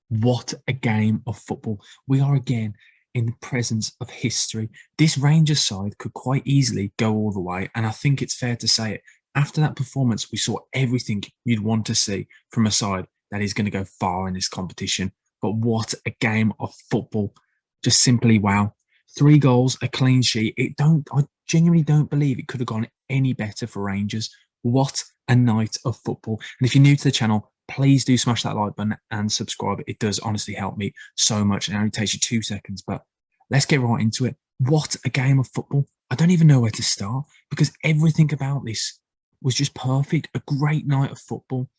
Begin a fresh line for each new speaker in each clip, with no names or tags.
What a game of football. We are again in the presence of history. This Rangers side could quite easily go all the way, and I think it's fair to say it. After that performance, we saw everything you'd want to see from a side that is going to go far in this competition. But what a game of football. Just simply wow. 3 goals, a clean sheet. I genuinely don't believe it could have gone any better for Rangers. What a night of football. And if you're new to the channel, please do smash that like button and subscribe. It does honestly help me so much. It only takes you 2 seconds, but let's get right into it. What a game of football. I don't even know where to start because everything about this was just perfect. A great night of football.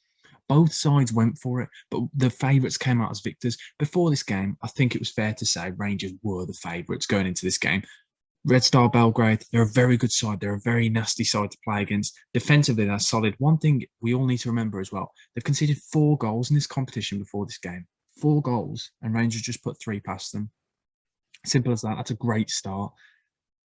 Both sides went for it, but the favourites came out as victors. Before this game, I think it was fair to say Rangers were the favourites going into this game. Red Star Belgrade, they're a very good side. They're a very nasty side to play against. Defensively, they're solid. One thing we all need to remember as well, they've conceded 4 goals in this competition before this game. 4 goals, and Rangers just put 3 past them. Simple as that. That's a great start.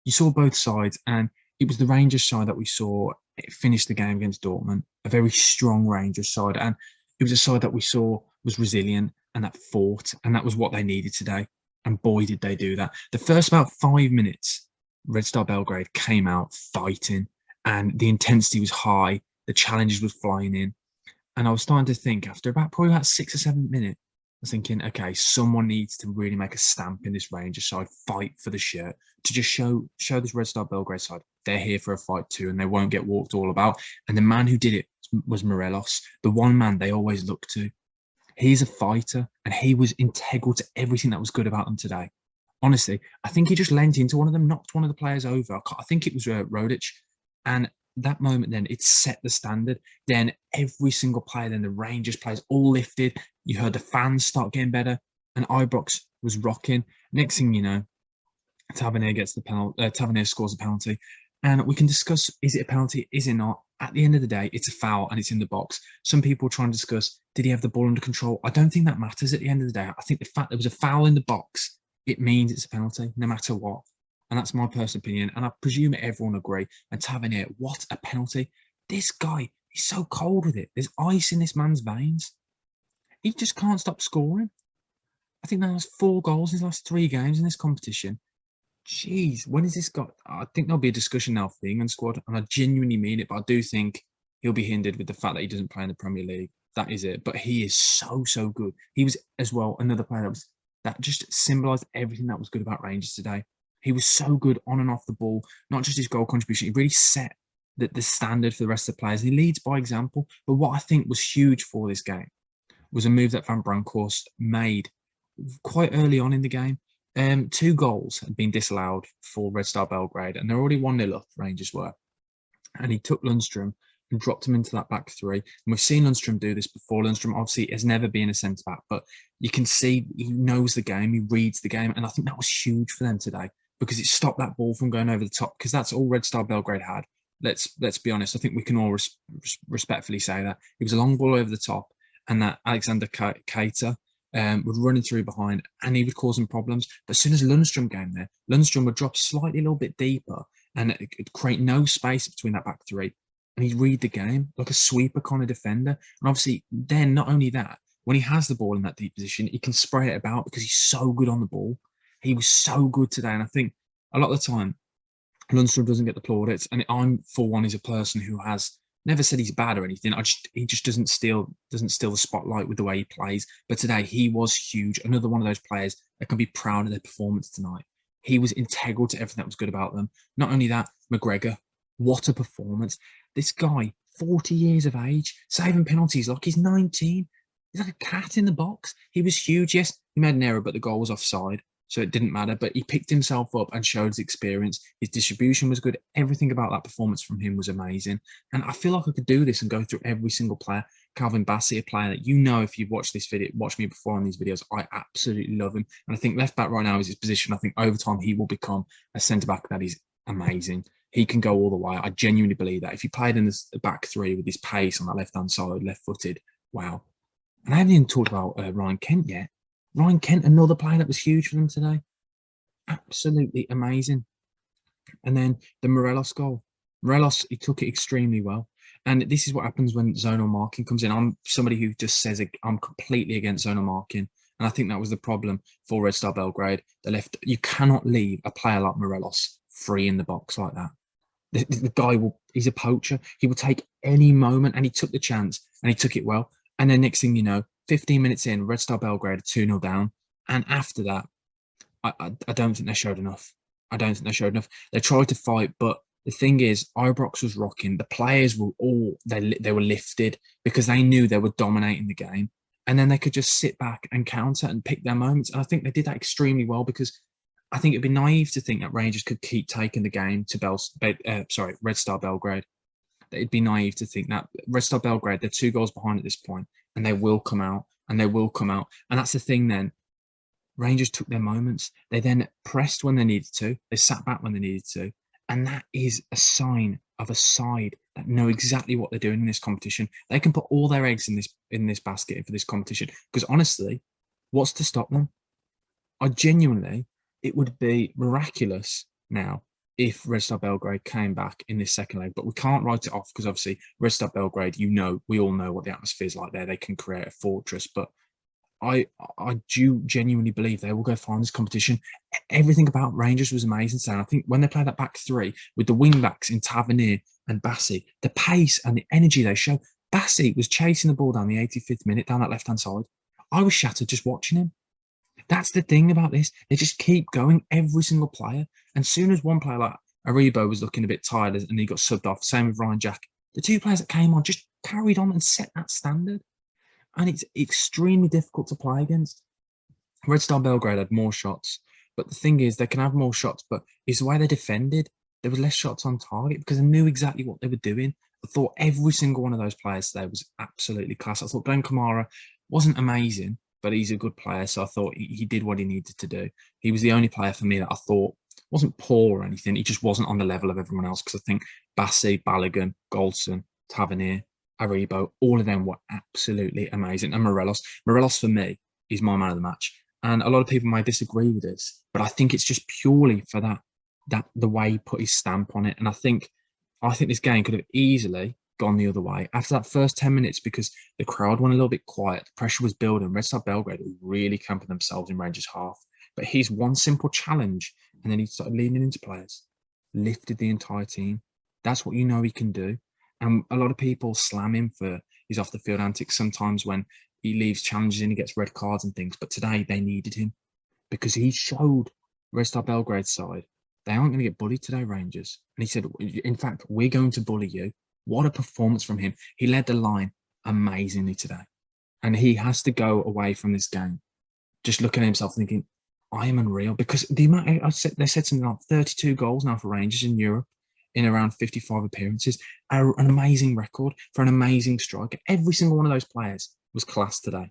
You saw both sides, and it was the Rangers side that we saw finish the game against Dortmund, a very strong Rangers side. And it was a side that we saw was resilient and that fought, and that was what they needed today. And boy, did they do that. The first about 5 minutes, Red Star Belgrade came out fighting, and the intensity was high. The challenges was flying in. And I was starting to think after probably about 6 or 7 minutes, I was thinking, okay, someone needs to really make a stamp in this Rangers side, fight for the shirt, to just show this Red Star Belgrade side they're here for a fight too, and they won't get walked all about. And the man who did it was Morelos, the one man they always look to. He's a fighter, and he was integral to everything that was good about them today. Honestly, I think he just leant into one of them, knocked one of the players over. I think it was Rodic, and that moment then it set the standard. Then every single player, then the Rangers players all lifted. You heard the fans start getting better, and Ibrox was rocking. Next thing you know, Tavernier gets the penalty. Tavernier scores a penalty, and we can discuss: is it a penalty? Is it not? At the end of the day, it's a foul and it's in the box. Some people try and discuss: did he have the ball under control? I don't think that matters at the end of the day. I think the fact there was a foul in the box, it means it's a penalty, no matter what. And that's my personal opinion. And I presume everyone agree. And Tavernier, what a penalty! This guy, he's so cold with it. There's ice in this man's veins. He just can't stop scoring. I think now has 4 goals in his last 3 games in this competition. Jeez, when is this got? I think there'll be a discussion now for the England squad, and I genuinely mean it. But I do think he'll be hindered with the fact that he doesn't play in the Premier League. That is it. But he is so good. He was as well another player that just symbolised everything that was good about Rangers today. He was so good on and off the ball. Not just his goal contribution. He really set the standard for the rest of the players. He leads by example. But what I think was huge for this game was a move that Van Bronckhorst made quite early on in the game. 2 goals had been disallowed for Red Star Belgrade, and they're already 1-0 up, Rangers were. And he took Lundstrom and dropped him into that back three. And we've seen Lundstrom do this before. Lundstrom obviously has never been a centre back, but you can see he knows the game, he reads the game, and I think that was huge for them today because it stopped that ball from going over the top, because that's all Red Star Belgrade had. Let's be honest. I think we can all respectfully say that it was a long ball over the top, and that Alexander Keita was running through behind, and he was causing problems. But as soon as Lundstrom came there, Lundstrom would drop slightly a little bit deeper, and it could create no space between that back three. And he'd read the game like a sweeper kind of defender. And obviously, then not only that, when he has the ball in that deep position, he can spray it about because he's so good on the ball. He was so good today, and I think a lot of the time, Lundstrom doesn't get the plaudits. And I'm, for one, is a person who has never said he's bad or anything. He just doesn't steal the spotlight with the way he plays. But today he was huge. Another one of those players that can be proud of their performance tonight. He was integral to everything that was good about them. Not only that, McGregor, what a performance. This guy, 40 years of age, saving penalties like he's 19. He's like a cat in the box. He was huge. Yes, he made an error, but the goal was offside, so it didn't matter. But he picked himself up and showed his experience. His distribution was good. Everything about that performance from him was amazing. And I feel like I could do this and go through every single player. Calvin Bassey, a player that, you know, if you've watched this video, watched me before on these videos, I absolutely love him. And I think left back right now is his position. I think over time he will become a centre back that is amazing. He can go all the way. I genuinely believe that. If he played in the back three with his pace on that left-hand side, left-footed, wow. And I haven't even talked about Ryan Kent yet. Ryan Kent, another player that was huge for them today. Absolutely amazing. And then the Morelos goal. Morelos, he took it extremely well. And this is what happens when zonal marking comes in. I'm somebody who just says I'm completely against zonal marking. And I think that was the problem for Red Star Belgrade. They left. You cannot leave a player like Morelos free in the box like that. The guy he's a poacher. He will take any moment, and he took the chance, and he took it well. And then next thing you know, 15 minutes in, Red Star Belgrade are 2-0 down. And after that, I don't think they showed enough. I don't think they showed enough. They tried to fight, but the thing is, Ibrox was rocking. The players were they were lifted because they knew they were dominating the game, and then they could just sit back and counter and pick their moments. And I think they did that extremely well because I think it'd be naive to think that Rangers could keep taking the game to Red Star Belgrade. It'd be naive to think that Red Star Belgrade, they're 2 goals behind at this point, and they will come out, and they will come out. And that's the thing then. Rangers took their moments. They then pressed when they needed to. They sat back when they needed to. And that is a sign of a side that know exactly what they're doing in this competition. They can put all their eggs in this basket for this competition. Because honestly, what's to stop them? It would be miraculous now if Red Star Belgrade came back in this second leg. But we can't write it off because obviously Red Star Belgrade, we all know what the atmosphere is like there. They can create a fortress. But I do genuinely believe they will go far in this competition. Everything about Rangers was amazing today. I think when they played that back three with the wing backs in Tavernier and Bassi, the pace and the energy they show. Bassi was chasing the ball down the 85th minute down that left-hand side. I was shattered just watching him. That's the thing about this. They just keep going, every single player. And soon as one player like Aribo was looking a bit tired and he got subbed off, same with Ryan Jack, the 2 players that came on just carried on and set that standard. And it's extremely difficult to play against. Red Star Belgrade had more shots, but the thing is, they can have more shots, but it's the way they defended. There was less shots on target because they knew exactly what they were doing. I thought every single one of those players today was absolutely class. I thought Glenn Kamara wasn't amazing, but he's a good player, so I thought he did what he needed to do. He was the only player for me that I thought wasn't poor or anything. He just wasn't on the level of everyone else because I think Bassi, Balogun, Goldson, Tavernier, Aribo, all of them were absolutely amazing. And Morelos for me is my man of the match. And a lot of people may disagree with this, but I think it's just purely for that the way he put his stamp on it. And I think this game could have easily gone the other way after that first 10 minutes because the crowd went a little bit quiet. The pressure was building. Red Star Belgrade was really camping themselves in Rangers' half. But his one simple challenge, and then he started leaning into players, lifted the entire team. That's what you know he can do. And a lot of people slam him for his off the field antics sometimes when he leaves challenges and he gets red cards and things. But today they needed him because he showed Red Star Belgrade's side. They aren't going to get bullied today, Rangers. And he said, in fact, we're going to bully you. What a performance from him. He led the line amazingly today. And he has to go away from this game just looking at himself thinking, I am unreal. Because the amount, they said something like 32 goals now for Rangers in Europe in around 55 appearances. An amazing record for an amazing striker. Every single one of those players was class today.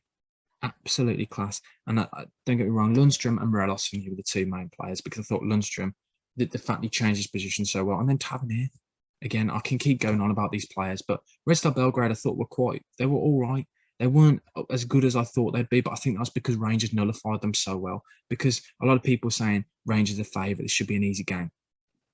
Absolutely class. And don't get me wrong, Lundstrom and Morelos for me were the 2 main players because I thought Lundstrom, the fact he changed his position so well. And then Tavernier. Again, I can keep going on about these players, but Red Star Belgrade I thought they were all right. They weren't as good as I thought they'd be, but I think that's because Rangers nullified them so well. Because a lot of people are saying Rangers are favourite, this should be an easy game.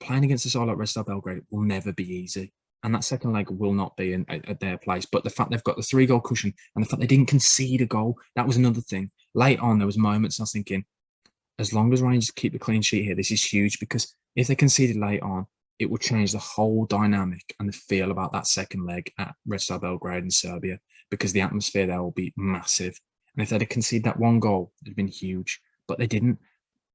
Playing against a side like Red Star Belgrade will never be easy. And that second leg will not be at their place. But the fact they've got the 3-goal cushion and the fact they didn't concede a goal, that was another thing. Late on, there was moments I was thinking, as long as Rangers keep the clean sheet here, this is huge because if they conceded late on, it will change the whole dynamic and the feel about that second leg at Red Star Belgrade in Serbia because the atmosphere there will be massive. And if they'd have conceded that 1 goal, it'd have been huge. But they didn't.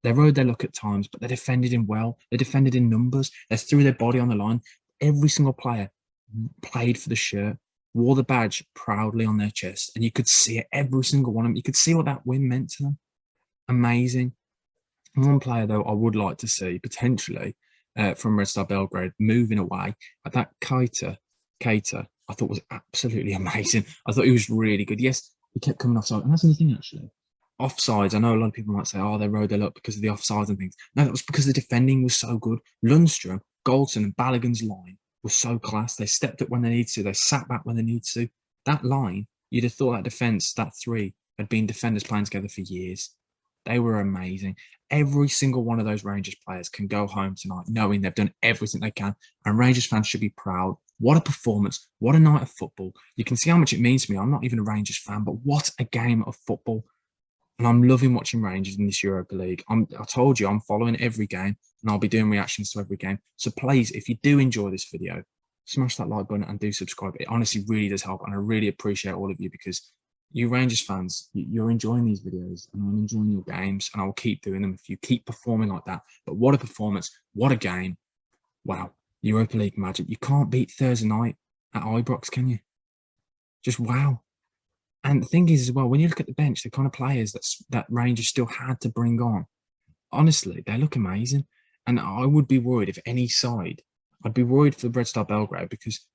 They rode their luck at times, but they defended in well. They defended in numbers. They threw their body on the line. Every single player played for the shirt, wore the badge proudly on their chest, and you could see it, every single one of them. You could see what that win meant to them. Amazing. One player, though, I would like to see, potentially, from Red Star Belgrade, moving away. That Keita, I thought was absolutely amazing. I thought he was really good. Yes, he kept coming offside. And that's the thing, actually. Offsides, I know a lot of people might say, oh, they rode their luck because of the offsides and things. No, that was because the defending was so good. Lundstrom, Goldson and Balogun's line was so class. They stepped up when they needed to. They sat back when they needed to. That line, you'd have thought that defence, that 3, had been defenders playing together for years. They were amazing. Every single one of those Rangers players can go home tonight knowing they've done everything they can. And Rangers fans should be proud. What a performance. What a night of football. You can see how much it means to me. I'm not even a Rangers fan, but what a game of football. and I'm loving watching Rangers in this Europa League. I told you I'm following every game, and I'll be doing reactions to every game. So please, if you do enjoy this video, smash that like button and do subscribe. It honestly really does help, and I really appreciate all of you, because you Rangers fans, you're enjoying these videos, and I'm enjoying your games, and I will keep doing them if you keep performing like that. But what a performance, what a game. Wow, Europa League magic. You can't beat Thursday night at Ibrox, can you? Just wow. And the thing is, as well, when you look at the bench, the kind of players that Rangers still had to bring on, honestly, they look amazing. And I would be worried if any side, I'd be worried for the Red Star Belgrade, because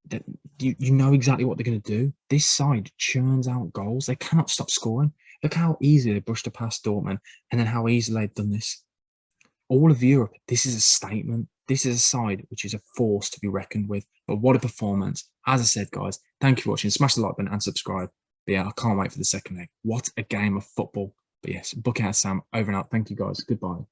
that you know exactly what they're going to do. This side churns out goals. They cannot stop scoring. Look how easily they brushed past Dortmund, and then how easily they've done this. All of Europe, this is a statement. This is a side which is a force to be reckoned with. But what a performance. As I said, guys, thank you for watching. Smash the like button and subscribe. But yeah, I can't wait for the second leg. What a game of football. But yes, BucketHatSam over and out. Thank you, guys. Goodbye.